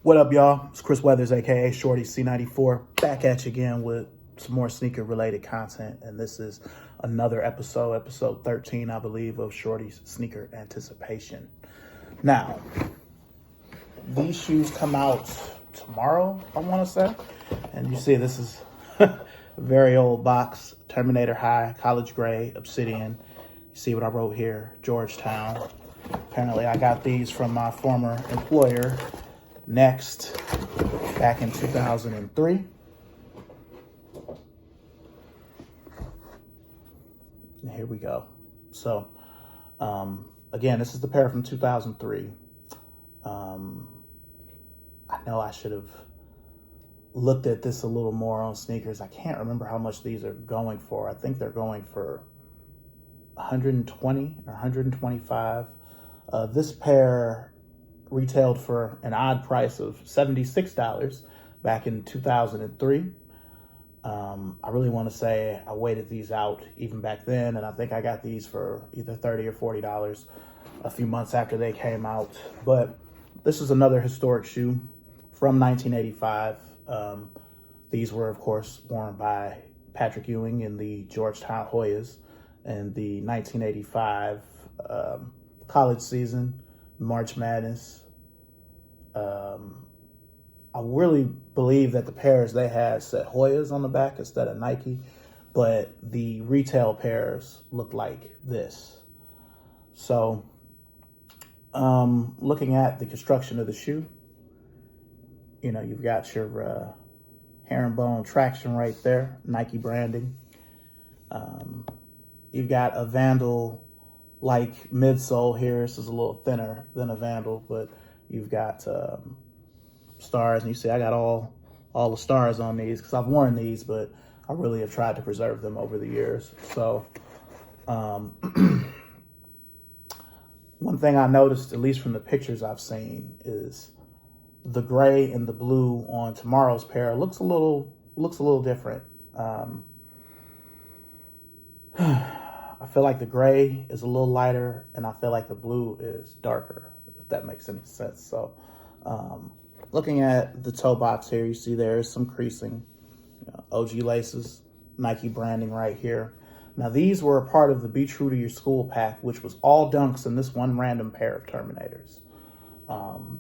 What up, y'all? It's Chris Weathers, aka Shorty C94, back at you again with some more sneaker-related content, and this is another episode 13, I believe, of Shorty's Sneaker Anticipation. Now, these shoes come out tomorrow, I want to say, and you see this is a very old box, Terminator High, College Gray, Obsidian. You see what I wrote here, Georgetown. Apparently, I got these from my former employer, Next, back in 2003. And here we go. So, again, this is the pair from 2003. I know I should have looked at this a little more on sneakers. I can't remember how much these are going for. I think they're going for 120 or 125. This pair retailed for an odd price of $76 back in 2003. I really want to say I waited these out even back then, and I think I got these for either $30 or $40 a few months after they came out. But this is another historic shoe from 1985. These were, of course, worn by Patrick Ewing in the Georgetown Hoyas in the 1985 college season, March Madness. I really believe that the pairs they had said Hoyas on the back instead of Nike, but the retail pairs look like this. So, looking at the construction of the shoe, you know, you've got your herringbone traction right there, Nike branding. You've got a Vandal-like midsole here. This is a little thinner than a Vandal, but you've got stars, and you see I got all the stars on these because I've worn these, but I really have tried to preserve them over the years. So one thing I noticed, at least from the pictures I've seen, is the gray and the blue on tomorrow's pair looks a little different. I feel like the gray is a little lighter, and I feel like the blue is darker, if that makes any sense. So looking at the toe box here, you see there is some creasing, OG laces, Nike branding right here. Now, these were a part of the Be True to Your School pack, which was all dunks and this one random pair of Terminators.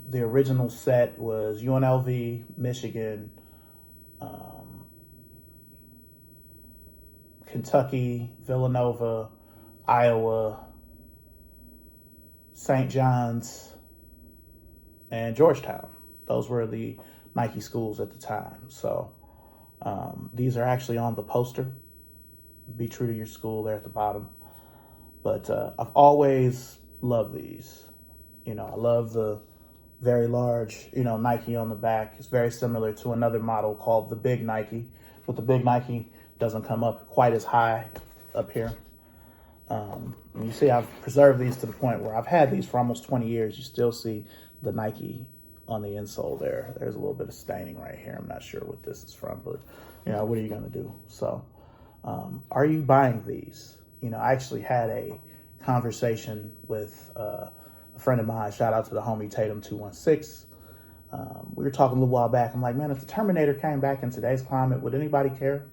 The original set was UNLV, Michigan, Kentucky, Villanova, Iowa, St. John's, and Georgetown. Those were the Nike schools at the time. So these are actually on the poster. Be True to Your School there at the bottom. But I've always loved these. You know, I love the very large, Nike on the back. It's very similar to another model called the Big Nike, but the Big Nike doesn't come up quite as high up here. You see, I've preserved these to the point where I've had these for almost 20 years. You still see the Nike on the insole there. There's a little bit of staining right here. I'm not sure what this is from, but, what are you going to do? So, are you buying these? I actually had a conversation with a friend of mine. Shout out to the homie Tatum216. We were talking a little while back. I'm like, man, if the Terminator came back in today's climate, would anybody care?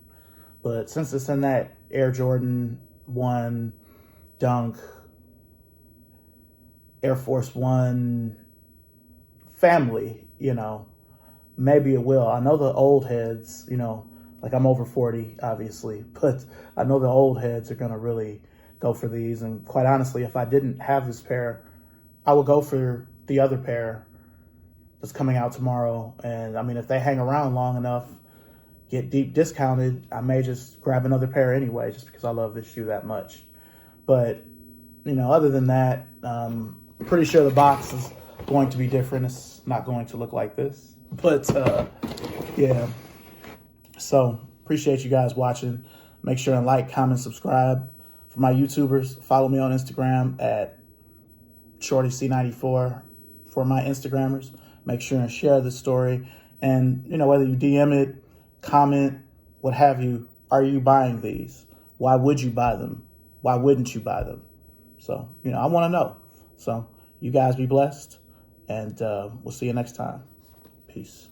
But since it's in that Air Jordan 1 Dunk, Air Force One family, maybe it will. I know the old heads, like I'm over 40, obviously, but I know the old heads are going to really go for these. And quite honestly, if I didn't have this pair, I would go for the other pair that's coming out tomorrow. And I mean, if they hang around long enough, get deep discounted, I may just grab another pair anyway, just because I love this shoe that much. But, other than that, I'm pretty sure the box is going to be different. It's not going to look like this. But, yeah. So, appreciate you guys watching. Make sure and like, comment, subscribe. For my YouTubers, follow me on Instagram at ShortyC94. For my Instagrammers, make sure and share this story. And, whether you DM it, comment, what have you, are you buying these? Why would you buy them? Why wouldn't you buy them? So, I want to know. So, you guys be blessed, and we'll see you next time. Peace.